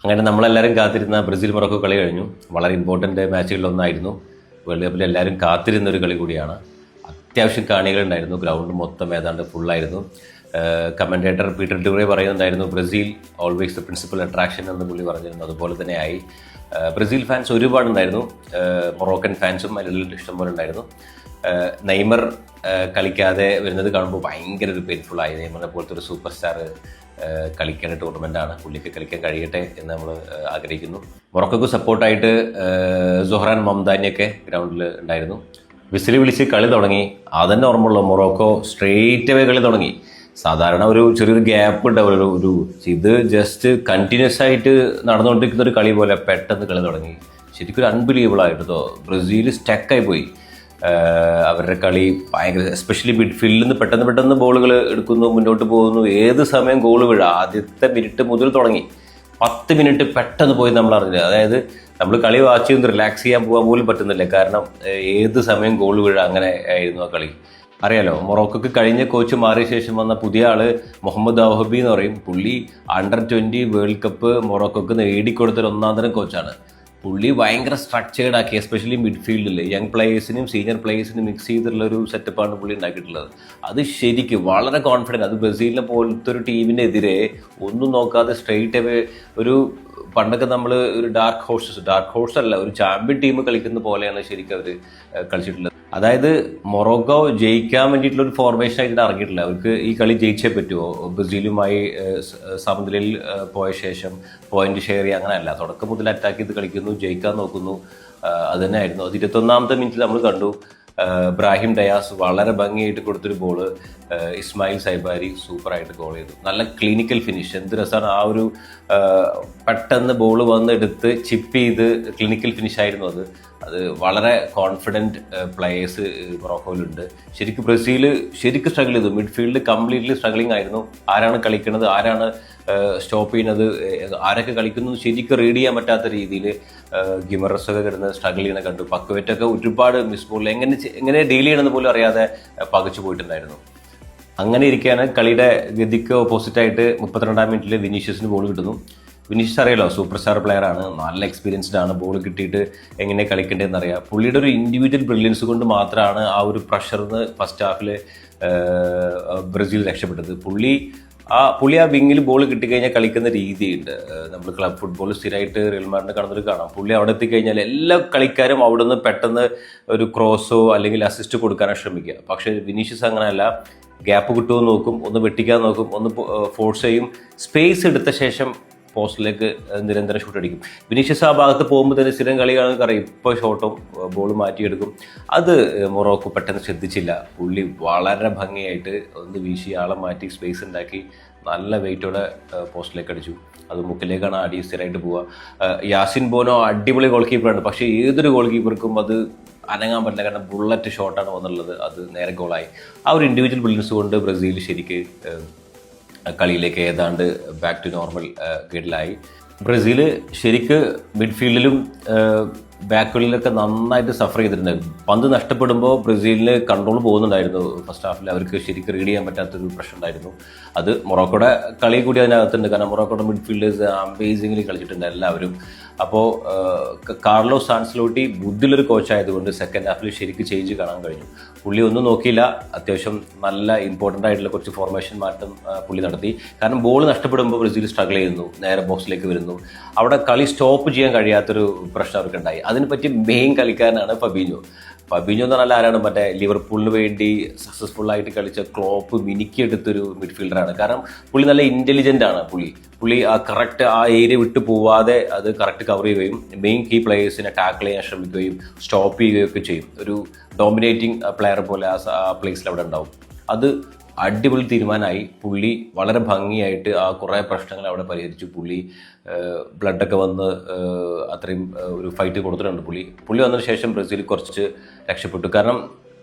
അങ്ങനെ നമ്മളെല്ലാവരും കാത്തിരുന്ന ബ്രസീൽ മൊറോക്കോ കളി കഴിഞ്ഞു. വളരെ ഇമ്പോർട്ടൻ്റ് മാച്ചുകളിലൊന്നായിരുന്നു. വേൾഡ് കപ്പിൽ എല്ലാവരും കാത്തിരുന്ന ഒരു കളി കൂടിയാണ്. അത്യാവശ്യം കാണികളുണ്ടായിരുന്നു. ഗ്രൗണ്ട് മൊത്തം ഏതാണ്ട് ഫുള്ളായിരുന്നു. കമൻറ്റേറ്റർ പീറ്റർ ഡ്യൂറെ പറയുന്നുണ്ടായിരുന്നു, Brazil always the principal attraction എന്ന് പുള്ളി പറഞ്ഞിരുന്നു. അതുപോലെ തന്നെ ആയി. ബ്രസീൽ ഫാൻസ് ഒരുപാടുണ്ടായിരുന്നു. മൊറോക്കൻ ഫാൻസും അതിൽ ഇഷ്ടംപോലെ ഉണ്ടായിരുന്നു. നെയ്മർ കളിക്കാതെ വരുന്നത് കാണുമ്പോൾ ഭയങ്കര ഒരു പെയിൻഫുള്ളായി. നെയ്മറിനെ പോലത്തെ ഒരു സൂപ്പർ സ്റ്റാർ കളിക്കേണ്ട ടൂർണമെൻറ്റാണ്. പുള്ളിക്ക് കളിക്കാൻ കഴിയട്ടെ എന്ന് നമ്മൾ ആഗ്രഹിക്കുന്നു. മൊറോക്കോക്ക് സപ്പോർട്ടായിട്ട് സൊഹ്റാൻ മംദാനിയൊക്കെ ഗ്രൗണ്ടിൽ ഉണ്ടായിരുന്നു. വിസിൽ വിളിച്ച് കളി തുടങ്ങി. അതന്നെ ഓർമ്മയുള്ളൂ, മൊറോക്കോ സ്ട്രെയിറ്റ് അവേ കളി തുടങ്ങി. സാധാരണ ഒരു ചെറിയൊരു ഗ്യാപ്പ് ഉണ്ടാവും. ഒരു ഇത് ജസ്റ്റ് കണ്ടിന്യൂസ് ആയിട്ട് നടന്നുകൊണ്ടിരിക്കുന്ന ഒരു കളി പോലെ പെട്ടെന്ന് കളി തുടങ്ങി. ശരിക്കും ഒരു അൺബിലീവബിൾ ആയിട്ടോ. ബ്രസീൽ സ്റ്റക്കായി പോയി. അവരുടെ കളി ഭയങ്കര, എസ്പെഷ്യലി മിഡ്ഫീൽഡിൽ നിന്ന് പെട്ടെന്ന് ബോളുകൾ എടുക്കുന്നു, മുന്നോട്ട് പോകുന്നു. ഏത് സമയം ഗോൾ വീഴ. ആദ്യത്തെ മിനിറ്റ് മുതൽ തുടങ്ങി 10 മിനിറ്റ് പെട്ടെന്ന് പോയി നമ്മൾ അറിഞ്ഞില്ല. അതായത് നമ്മൾ കളി വാച്ച് ചെയ്ത് റിലാക്സ് ചെയ്യാൻ പോകാൻ പോലും പറ്റുന്നില്ല. കാരണം ഏത് സമയം ഗോൾ വീഴ, അങ്ങനെ ആയിരുന്നു ആ കളി. അറിയാലോ, മൊറോക്കോക്ക് കഴിഞ്ഞ കോച്ച് മാറിയ ശേഷം വന്ന പുതിയ ആള് മുഹമ്മദ് ഔഹബി എന്ന് പറയും. പുള്ളി Under-20 വേൾഡ് കപ്പ് മൊറോക്കോക്ക് നേടിക്കൊടുത്തൊരു ഒന്നാന്തരം കോച്ചാണ്. പുള്ളി ഭയങ്കര സ്ട്രക്ചേർഡ് ആക്കി, എസ്പെഷ്യലി മിഡ്ഫീൽഡിൽ യങ് പ്ലേയേഴ്സിനും സീനിയർ പ്ലേയേഴ്സിനും മിക്സ് ചെയ്തിട്ടുള്ള ഒരു സെറ്റപ്പാണ് പുള്ളി ഉണ്ടാക്കിയിട്ടുള്ളത്. അത് ശരിക്കും വളരെ കോൺഫിഡൻറ്റ്. അത് ബ്രസീലിനെ പോലത്തെ ഒരു ടീമിനെതിരെ ഒന്നും നോക്കാതെ സ്ട്രെയിറ്റ് അവേ ഒരു പണ്ടൊക്കെ നമ്മൾ ഒരു ഡാർക്ക് ഹോഴ്സ് അല്ല, ഒരു ചാമ്പ്യൻ ടീം കളിക്കുന്ന പോലെയാണ് ശരിക്കും അവർ കളിച്ചിട്ടുള്ളത്. അതായത് മൊറോക്കോ ജയിക്കാൻ വേണ്ടിയിട്ടുള്ള ഒരു ഫോർമേഷൻ ആയിട്ട് ഇറങ്ങിയിട്ടില്ല. അവർക്ക് ഈ കളി ജയിച്ചേ പറ്റുമോ. ബ്രസീലുമായി സമനിലയിൽ പോയ ശേഷം പോയിന്റ് ഷെയർ ചെയ്യുക, അങ്ങനെയല്ല. തുടക്കം മുതൽ അറ്റാക്ക് ചെയ്ത് കളിക്കുന്നു, ജയിക്കാൻ നോക്കുന്നു. അത് തന്നെ ആയിരുന്നു. അത് 21ാമത്തെ മിനിറ്റിൽ നമ്മൾ കണ്ടു. ബ്രാഹിം ഡയാസ് വളരെ ഭംഗിയായിട്ട് കൊടുത്തൊരു ബോള് ഇസ്മായിൽ സൈബാരി സൂപ്പറായിട്ട് ഗോൾ ചെയ്തു. നല്ല ക്ലിനിക്കൽ ഫിനിഷ്. എന്ത് രസമാണ്. ആ ഒരു പെട്ടെന്ന് ബോൾ വന്നെടുത്ത് ചിപ്പ് ചെയ്ത് ക്ലിനിക്കൽ ഫിനിഷ് ആയിരുന്നു അത്. അത് വളരെ കോൺഫിഡൻറ്റ് പ്ലെയേഴ്സ് മൊറോക്കോയിലുണ്ട്. ശരിക്കും ബ്രസീൽ ശരിക്കും സ്ട്രഗിൾ ചെയ്തു. മിഡ്ഫീൽഡ് കംപ്ലീറ്റ്ലി സ്ട്രഗ്ലിംഗ് ആയിരുന്നു. ആരാണ് കളിക്കുന്നത്, ആരാണ് സ്റ്റോപ്പ് ചെയ്യുന്നത്, ആരൊക്കെ കളിക്കുന്നു ശരിക്കും റീഡ് ചെയ്യാൻ പറ്റാത്ത രീതിയിൽ ഗിമറസൊക്കെ കിടന്ന് സ്ട്രഗിൾ ചെയ്യുന്ന കണ്ടു. പക്വറ്റൊക്കെ ഒരുപാട് മിസ് ബോളിൽ എങ്ങനെ ഡീൽ ചെയ്യണമെന്ന് പോലും അറിയാതെ പകച്ചു പോയിട്ടുണ്ടായിരുന്നു. അങ്ങനെ ഇരിക്കുകയാണ് കളിയുടെ ഗതിക്ക് ഓപ്പോസിറ്റായിട്ട് 32ാം മിനിറ്റിൽ വിനീഷ്യസിന് ബോൾ കിട്ടുന്നു. വിനീഷ്യസ് അറിയാലോ, സൂപ്പർ സ്റ്റാർ പ്ലെയർ ആണ്, നല്ല എക്സ്പീരിയൻസ്ഡ് ആണ്. ബോൾ കിട്ടിയിട്ട് എങ്ങനെ കളിക്കേണ്ടതെന്ന് അറിയാം. പുള്ളിയുടെ ഒരു ഇൻഡിവിജ്വൽ ബ്രില്യൻസ് കൊണ്ട് മാത്രമാണ് ആ ഒരു പ്രഷറിന്ന് ഫസ്റ്റ് ഹാഫിൽ ബ്രസീൽ രക്ഷപ്പെട്ടത്. പുള്ളി ആ വിങ്ങിൽ ബോൾ കിട്ടിക്കഴിഞ്ഞാൽ കളിക്കുന്ന രീതിയുണ്ട്. നമ്മൾ ക്ലബ് ഫുട്ബോൾ സ്ഥിരമായിട്ട് റിയൽ മാഡ്രിഡ് കാണുന്നവർ കാണാം. പുള്ളി അവിടെ എത്തിക്കഴിഞ്ഞാൽ എല്ലാ കളിക്കാരും അവിടെ നിന്ന് പെട്ടെന്ന് ഒരു ക്രോസോ അല്ലെങ്കിൽ അസിസ്റ്റ് കൊടുക്കാനോ ശ്രമിക്കുക. പക്ഷേ വിനീഷ്യസ് അങ്ങനെയല്ല. ഗ്യാപ്പ് കിട്ടുമെന്ന് നോക്കും, ഒന്ന് വെട്ടിക്കാൻ നോക്കും, ഒന്ന് ഫോഴ്സ് ചെയ്യും. സ്പേസ് എടുത്ത ശേഷം പോസ്റ്റിലേക്ക് നിരന്തരം ഷൂട്ട് അടിക്കും. വിനീഷ്യസ് ആ ഭാഗത്ത് പോകുമ്പോൾ തന്നെ സ്ഥിരം കളിയാണെന്ന് അറിയാം. ഇപ്പോൾ ഷോട്ടും ബോൾ മാറ്റിയെടുക്കും. അത് മൊറോക്കോ പെട്ടെന്ന് ശ്രദ്ധിച്ചില്ല. പുള്ളി വളരെ ഭംഗിയായിട്ട് ഒന്ന് വീശി ആളെ മാറ്റി സ്പേസ് ഉണ്ടാക്കി നല്ല വെയിറ്റോടെ പോസ്റ്റിലേക്ക് അടിച്ചു. അത് മുക്കിലേക്കാണ് അടി സ്ഥിരമായിട്ട് പോവുക. യാസിൻ ബോനോ അടിപൊളി ഗോൾ കീപ്പറാണ്. പക്ഷേ ഏതൊരു ഗോൾ കീപ്പർക്കും അത് അനങ്ങാൻ പറ്റില്ല. കാരണം ബുള്ളറ്റ് ഷോട്ടാണ് വന്നുള്ളത്. അത് നേരെ ഗോളായി. ആ ഒരു ഇൻഡിവിജ്വൽ ബ്രില്യൻസ് കൊണ്ട് ബ്രസീൽ ശരിക്ക് കളിയിലേക്ക് ഏതാണ്ട് ബാക്ക് ടു നോർമൽ ഗേഡിലായി. ബ്രസീൽ ശരിക്ക് മിഡ്ഫീൽഡിലും ബാക്കുകളിലൊക്കെ നന്നായിട്ട് സഫർ ചെയ്തിട്ടുണ്ട്. പന്ത് നഷ്ടപ്പെടുമ്പോൾ ബ്രസീലിന് കൺട്രോൾ പോകുന്നുണ്ടായിരുന്നു. ഫസ്റ്റ് ഹാഫിൽ അവർക്ക് ശരിക്കും റീഡ് ചെയ്യാൻ പറ്റാത്തൊരു പ്രശ്നം ഉണ്ടായിരുന്നു. അത് മൊറോക്കോയുടെ കളി കൂടി അതിനകത്തുണ്ട്. കാരണം മൊറോക്കോയുടെ മിഡ്ഫീൽഡേഴ്സ് അമേസിംഗ്ലി കളിച്ചിട്ടുണ്ട് എല്ലാവരും. അപ്പോൾ കാർലോസ് ആൻസലോട്ടി ബുദ്ധിയുള്ളൊരു കോച്ചായതുകൊണ്ട് സെക്കൻഡ് ഹാഫിൽ ശരിക്കും ചേഞ്ച് കാണാൻ കഴിഞ്ഞു. പുള്ളി ഒന്നും നോക്കിയില്ല. അത്യാവശ്യം നല്ല ഇമ്പോർട്ടൻ്റ് ആയിട്ടുള്ള കുറച്ച് ഫോർമേഷൻ മാറ്റം പുള്ളി നടത്തി. കാരണം ബോൾ നഷ്ടപ്പെടുമ്പോൾ ബ്രസീൽ സ്ട്രഗിൾ ചെയ്യുന്നു, നേരെ ബോക്സിലേക്ക് വരുന്നു. അവിടെ കളി സ്റ്റോപ്പ് ചെയ്യാൻ കഴിയാത്തൊരു പ്രശ്നം അവർക്കുണ്ടായി. അതിനെ പറ്റി മെയിൻ കളിക്കാരനാണ് ഫബീഞ്ഞോ എന്ന് പറഞ്ഞാൽ ആരാണ്, മറ്റേ ലിവർപൂളിന് വേണ്ടി സക്സസ്ഫുൾ ആയിട്ട് കളിച്ച ക്ലോപ്പ് മിനുക്കിയെടുത്തൊരു മിഡ്ഫീൽഡറാണ്. കാരണം പുള്ളി നല്ല ഇൻ്റലിജൻ്റ് ആണ്. പുള്ളി ആ കറക്റ്റ് ആ ഏരിയ വിട്ടു പോവാതെ അത് കറക്റ്റ് കവർ ചെയ്യുകയും മെയിൻ കീ പ്ലേയേഴ്സിനെ ടാക്കിൾ ചെയ്യാൻ ശ്രമിക്കുകയും സ്റ്റോപ്പ് ചെയ്യുകയൊക്കെ ചെയ്യും. ഒരു ഡോമിനേറ്റിംഗ് പ്ലെയർ പോലെ ആ പ്ലേസിൽ അവിടെ ഉണ്ടാവും. അത് അടിപൊളി തീരുമാനമായി. പുള്ളി വളരെ ഭംഗിയായിട്ട് ആ കുറേ പ്രശ്നങ്ങൾ അവിടെ പരിഹരിച്ചു. പുള്ളി ബ്ലഡൊക്കെ വന്ന് അത്രയും ഒരു ഫൈറ്റ് കൊടുത്തിട്ടുണ്ട്. പുള്ളി വന്നതിന് ശേഷം ബ്രസീൽ കുറച്ച് രക്ഷപ്പെട്ടു. കാരണം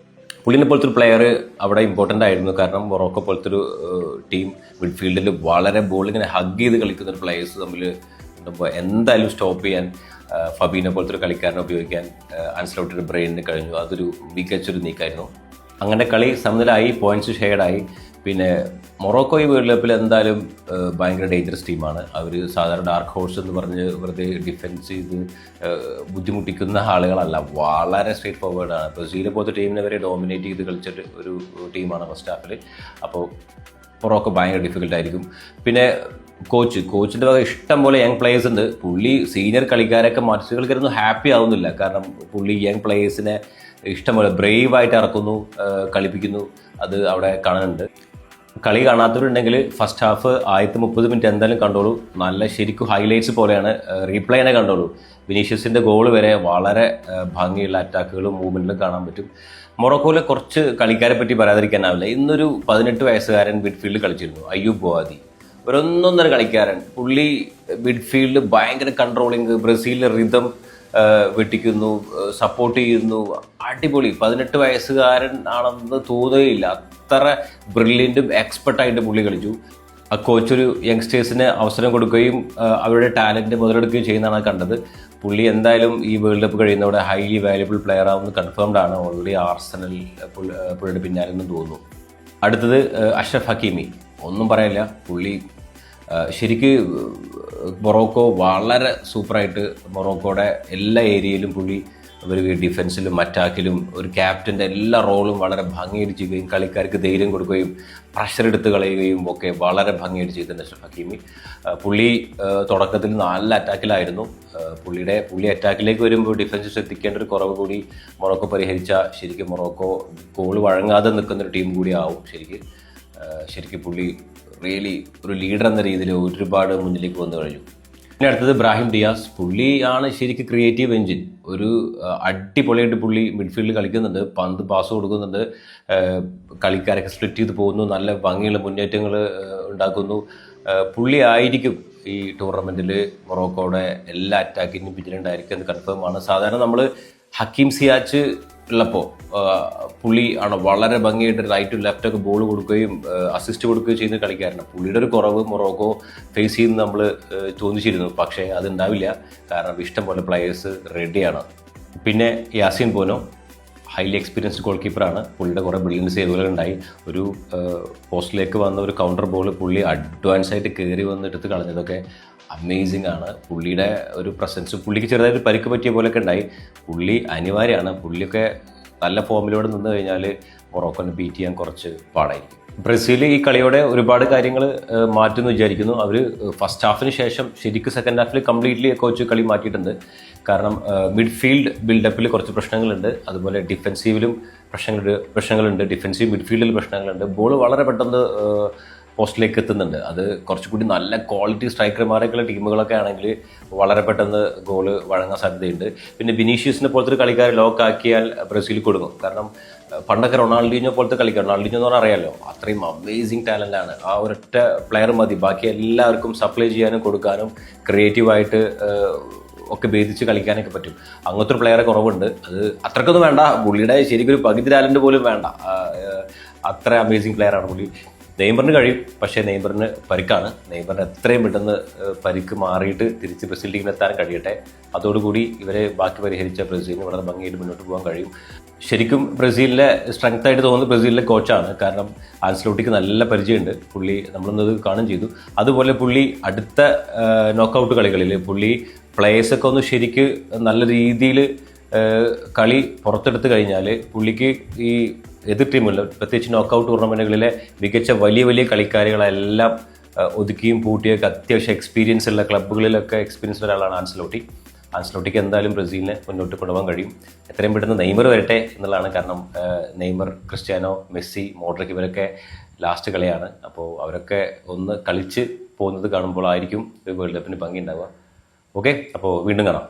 പുള്ളിനെ പോലത്തെ ഒരു പ്ലെയർ അവിടെ ഇമ്പോർട്ടൻ്റ് ആയിരുന്നു. കാരണം മൊറോക്കോ പോലത്തെ ഒരു ടീം മിഡ്ഫീൽഡിൽ വളരെ ബോളിങ്ങനെ ഹഗ് ചെയ്ത് കളിക്കുന്ന ഒരു പ്ലെയേഴ്സ് തമ്മിൽ ഉണ്ടാകുമ്പോൾ എന്തായാലും സ്റ്റോപ്പ് ചെയ്യാൻ ഫബീനെ പോലത്തെ ഒരു കളിക്കാരനെ ഉപയോഗിക്കാൻ ആൻസലോട്ടിയുടെ ബ്രെയിനിന് കഴിഞ്ഞു. അതൊരു മികച്ചൊരു നീക്കമായിരുന്നു. അങ്ങനെ കളി സമനിലായി, പോയിന്റ്സ് ഷെയർഡായി. പിന്നെ മൊറോക്കോ ഈ വേൾഡ് കപ്പിൽ എന്തായാലും ഭയങ്കര ഡേഞ്ചറസ് ടീമാണ്. അവർ സാധാരണ ഡാർക്ക് ഹോഴ്സ് എന്ന് പറഞ്ഞ് വെറുതെ ഡിഫെൻസ് ചെയ്ത് ബുദ്ധിമുട്ടിക്കുന്ന ആളുകളല്ല, വളരെ സ്ട്രേറ്റ് ഫോർവേഡാണ്. ബ്രസീലിനെ പോലത്തെ ടീമിനെ വരെ ഡോമിനേറ്റ് ചെയ്ത് കളിച്ചിട്ട് ഒരു ടീമാണ് ഫസ്റ്റ് ഹാഫിൽ. അപ്പോൾ മൊറോക്കോ ഭയങ്കര ഡിഫിക്കൽട്ടായിരിക്കും. പിന്നെ കോച്ചിൻ്റെ വക ഇഷ്ടം പോലെ യങ് പ്ലേയേഴ്സ് ഉണ്ട്. പുള്ളി സീനിയർ കളിക്കാരൊക്കെ മറ്റു കളിക്കാരൊന്നും ഹാപ്പി ആവുന്നില്ല. കാരണം പുള്ളി യങ് പ്ലേയേഴ്സിനെ ഇഷ്ടംപോലെ ബ്രേവായിട്ട് ഇറക്കുന്നു, കളിപ്പിക്കുന്നു. അത് അവിടെ കാണുന്നുണ്ട്. കളി കാണാത്തവരുണ്ടെങ്കിൽ ഫസ്റ്റ് ഹാഫ് 30 മിനിറ്റ് എന്തായാലും കണ്ടോളൂ. നല്ല ശരിക്കും ഹൈലൈറ്റ്സ് പോലെയാണ്. റീപ്ലേനെ കണ്ടോളൂ. വിനീഷ്യസിൻ്റെ ഗോൾ വരെ വളരെ ഭംഗിയുള്ള അറ്റാക്കുകളും മൂവ്മെൻറ്റിലും കാണാൻ പറ്റും. മൊറോക്കോയിലെ കുറച്ച് കളിക്കാരെ പറ്റി പറയാതിരിക്കാനാവില്ല. ഇന്നൊരു 18 വയസ്സുകാരൻ മിഡ്ഫീൽഡിൽ കളിച്ചിരുന്നു, അയ്യൂബ് ബോവാദി. ഒരൊന്നൊന്നര കളിക്കാരൻ. പുള്ളി മിഡ്ഫീൽഡ് ഭയങ്കര കൺട്രോളിങ്, ബ്രസീലിലെ റിതം വെട്ടിക്കുന്നു, സപ്പോർട്ട് ചെയ്യുന്നു. അടിപൊളി. 18 വയസ്സുകാരൻ ആണെന്ന് തോന്നുകയില്ല. അത്ര ബ്രില്യൻറ്റും എക്സ്പെർട്ടായിട്ട് പുള്ളി കളിച്ചു. ആ കോച്ചൊരു യങ്സ്റ്റേഴ്സിന് അവസരം കൊടുക്കുകയും അവരുടെ ടാലൻറ്റ് മുതലെടുക്കുകയും ചെയ്യുന്നതാണ് കണ്ടത്. പുള്ളി എന്തായാലും ഈ വേൾഡ് കപ്പ് കഴിയുന്നതോടെ ഹൈലി വാല്യുബിൾ പ്ലെയർ ആവുന്നത് കൺഫേംഡ് ആണ്. ഓൾറെഡി ആർസണൽ പുള്ളിയുടെ പിന്നാലെന്ന് തോന്നുന്നു. അടുത്തത് അഷ്റഫ് ഹക്കീമി. ഒന്നും പറയാനില്ല. പുള്ളി ശരിക്ക് മൊറോക്കോ വളരെ സൂപ്പറായിട്ട് മൊറോക്കോയുടെ എല്ലാ ഏരിയയിലും പുള്ളി അവർ ഡിഫൻസിലും അറ്റാക്കിലും ഒരു ക്യാപ്റ്റൻ്റെ എല്ലാ റോളും വളരെ ഭംഗിയായിട്ട് ചെയ്യുകയും കളിക്കാർക്ക് ധൈര്യം കൊടുക്കുകയും പ്രഷർ എടുത്ത് കളയുകയും ഒക്കെ വളരെ ഭംഗിയായിട്ട് ചെയ്തിട്ടുണ്ട് അഷ്റഫ് ഹക്കീമി. പുള്ളി തുടക്കത്തിൽ നല്ല അറ്റാക്കിലായിരുന്നു. പുള്ളി അറ്റാക്കിലേക്ക് വരുമ്പോൾ ഡിഫൻസ് ശ്രദ്ധിക്കേണ്ട ഒരു കുറവ് കൂടി മൊറോക്കോ പരിഹരിച്ച ശരിക്കും മൊറോക്കോ ഗോൾ വഴങ്ങാതെ നിൽക്കുന്നൊരു ടീം കൂടി ആവും. ശരിക്കും പുള്ളി റിയലി ഒരു ലീഡർ എന്ന രീതിയിൽ ഒരുപാട് മുന്നിലേക്ക് വന്നു കഴിഞ്ഞു. പിന്നെ അടുത്തത് ബ്രാഹിം ഡിയാസ്. പുള്ളിയാണ് ശരിക്കും ക്രിയേറ്റീവ് എഞ്ചിൻ. ഒരു അടിപൊളിയായിട്ട് പുള്ളി മിഡ്ഫീൽഡിൽ കളിക്കുന്നുണ്ട്, പന്ത് പാസ് കൊടുക്കുന്നുണ്ട്, കളിക്കാരൊക്കെ സ്പ്ലിറ്റ് ചെയ്ത് പോകുന്നു, നല്ല ഭംഗിയുള്ള മുന്നേറ്റങ്ങൾ ഉണ്ടാക്കുന്നു. പുള്ളി ആയിരിക്കും ഈ ടൂർണമെൻറ്റിൽ മൊറോക്കോയുടെ എല്ലാ അറ്റാക്കിനും പിന്നിലുണ്ടായിരിക്കും എന്ന് കൺഫേം ആണ്. സാധാരണ നമ്മൾ ഹക്കീം സിയാച്ച് ഉള്ളപ്പോൾ പുള്ളി ആണ് വളരെ ഭംഗിയായിട്ട് റൈറ്റും ലെഫ്റ്റൊക്കെ ബോൾ കൊടുക്കുകയും അസിസ്റ്റ് കൊടുക്കുകയും ചെയ്യുന്ന കളിക്കാരനാണ്. പുള്ളിയുടെ ഒരു കുറവ് മൊറോക്കോ ഫേസ് ചെയ്യുന്ന നമ്മൾ തോന്നിച്ചിരുന്നു. പക്ഷേ അതുണ്ടാവില്ല, കാരണം ഇഷ്ടം പോലെ പ്ലെയേഴ്സ് റെഡിയാണ്. പിന്നെ Yasin Bono highly experienced goal കീപ്പറാണ്. പുള്ളിയുടെ കുറേ ബ്രില്യൻറ്റ് സേവുകൾ ഉണ്ടായി. ഒരു പോസ്റ്റിലേക്ക് വന്ന ഒരു കൗണ്ടർ ബോൾ പുള്ളി അഡ്വാൻസ് ആയിട്ട് കയറി വന്നെടുത്ത് കളഞ്ഞതൊക്കെ അമേസിങ് ആണ്. പുള്ളിയുടെ ഒരു പ്രസൻസ്, പുള്ളിക്ക് ചെറുതായിട്ട് പരിക്ക് പറ്റിയ പോലെയൊക്കെ ഉണ്ടായി. പുള്ളി അനിവാര്യമാണ്. പുള്ളിയൊക്കെ നല്ല ഫോമിലൂടെ നിന്ന് കഴിഞ്ഞാൽ മൊറോക്കോനെ ബീറ്റ് ചെയ്യാൻ കുറച്ച് പാടായിരിക്കും. ബ്രസീൽ ഈ കളിയോടെ ഒരുപാട് കാര്യങ്ങൾ മാറ്റുമെന്ന് വിചാരിക്കുന്നു. അവർ ഫസ്റ്റ് ഹാഫിന് ശേഷം ശരിക്കും സെക്കൻഡ് ഹാഫിൽ കംപ്ലീറ്റ്ലി കോച്ച് കളി മാറ്റിയിട്ടുണ്ട്. കാരണം മിഡ്ഫീൽഡ് ബിൽഡപ്പിൽ കുറച്ച് പ്രശ്നങ്ങളുണ്ട്, അതുപോലെ ഡിഫെൻസീവിലും പ്രശ്നങ്ങളുണ്ട്, ഡിഫെൻസീവ് മിഡ്ഫീൽഡിൽ പ്രശ്നങ്ങളുണ്ട്. ബോൾ വളരെ പെട്ടെന്ന് പോസ്റ്റിലേക്ക് എത്തുന്നുണ്ട്. അത് കുറച്ചുകൂടി നല്ല ക്വാളിറ്റി സ്ട്രൈക്കർമാരൊക്കെയുള്ള ടീമുകളൊക്കെ ആണെങ്കിൽ വളരെ പെട്ടെന്ന് ഗോള് വഴങ്ങാൻ സാധ്യതയുണ്ട്. പിന്നെ വിനീഷ്യസിനെ പോലത്തെ ഒരു കളിക്കാരെ ലോക്കാക്കിയാൽ ബ്രസീൽ കൊടുക്കും. കാരണം പണ്ടൊക്കെ റൊണാൾഡീഞ്ഞോ പോലത്തെ കളിക്കാർ, റൊണാൾഡീഞ്ഞോ എന്ന് പറഞ്ഞാൽ അറിയാമല്ലോ, അത്രയും അമേസിങ് ടാലൻ്റാണ്. ആ ഒരൊറ്റ പ്ലെയർ മതി ബാക്കി എല്ലാവർക്കും സപ്ലൈ ചെയ്യാനും കൊടുക്കാനും ക്രിയേറ്റീവായിട്ട് ഒക്കെ ഭേദിച്ച് കളിക്കാനൊക്കെ പറ്റും. അങ്ങനത്തെ ഒരു പ്ലെയറെ കുറവുണ്ട്. അത് അത്രക്കൊന്നും വേണ്ട. പുള്ളിയുടെ ശരിക്കും ഒരു പകുതി ടാലൻറ്റ് പോലും വേണ്ട. അത്ര അമേസിങ് പ്ലെയറാണ് പുള്ളി. നെയ്മറിന് കഴിയും, പക്ഷേ നെയ്മറിന് പരിക്കാണ്. നെയ്മറിന് എത്രയും പെട്ടെന്ന് പരിക്ക് മാറിയിട്ട് തിരിച്ച് ബ്രസീൽ ടീമിലെത്താൻ കഴിയട്ടെ. അതോടുകൂടി ഇവരെ ബാക്കി പരിഹരിച്ച ബ്രസീലിന് വളരെ ഭംഗിയായിട്ട് മുന്നോട്ട് പോകാൻ കഴിയും. ശരിക്കും ബ്രസീലിലെ സ്ട്രെങ്ത് ആയിട്ട് തോന്നുന്നത് ബ്രസീലിലെ കോച്ചാണ്. കാരണം ആൻസലോട്ടിക്ക് നല്ല പരിചയമുണ്ട്. പുള്ളി നമ്മളൊന്നത് കാണുകയും ചെയ്തു. അതുപോലെ പുള്ളി അടുത്ത നോക്കൗട്ട് കളികളിൽ പുള്ളി പ്ലേയേഴ്സൊക്കെ ഒന്ന് ശരിക്ക് നല്ല രീതിയിൽ കളി പുറത്തെടുത്ത് കഴിഞ്ഞാൽ പുള്ളിക്ക് ഈ എതിർ ടീമുകളിൽ, പ്രത്യേകിച്ച് നോക്കൗട്ട് ടൂർണമെൻറ്റുകളിലെ മികച്ച വലിയ കളിക്കാരികളെല്ലാം ഒതുക്കിയും പൂട്ടിയൊക്കെ അത്യാവശ്യം എക്സ്പീരിയൻസ് ഉള്ള ക്ലബ്ബുകളിലൊക്കെ എക്സ്പീരിയൻസ് ഉള്ള ആളാണ് ആൻസലോട്ടി. ആൻസലോട്ടിക്ക് എന്തായാലും ബ്രസീലിനെ മുന്നോട്ട് കൊണ്ടുപോകാൻ കഴിയും. എത്രയും പെട്ടെന്ന് നെയ്മർ വരട്ടെ എന്നുള്ളതാണ്. കാരണം നെയ്മർ, ക്രിസ്ത്യാനോ, മെസ്സി, മോഡ്രിക് ഇവരൊക്കെ ലാസ്റ്റ് കളിയാണ്. അപ്പോൾ അവരൊക്കെ ഒന്ന് കളിച്ച് പോകുന്നത് കാണുമ്പോൾ ആയിരിക്കും വേൾഡ് കപ്പിന് ഭംഗി ഉണ്ടാവുക. ഓക്കെ, അപ്പോൾ വീണ്ടും കാണാം.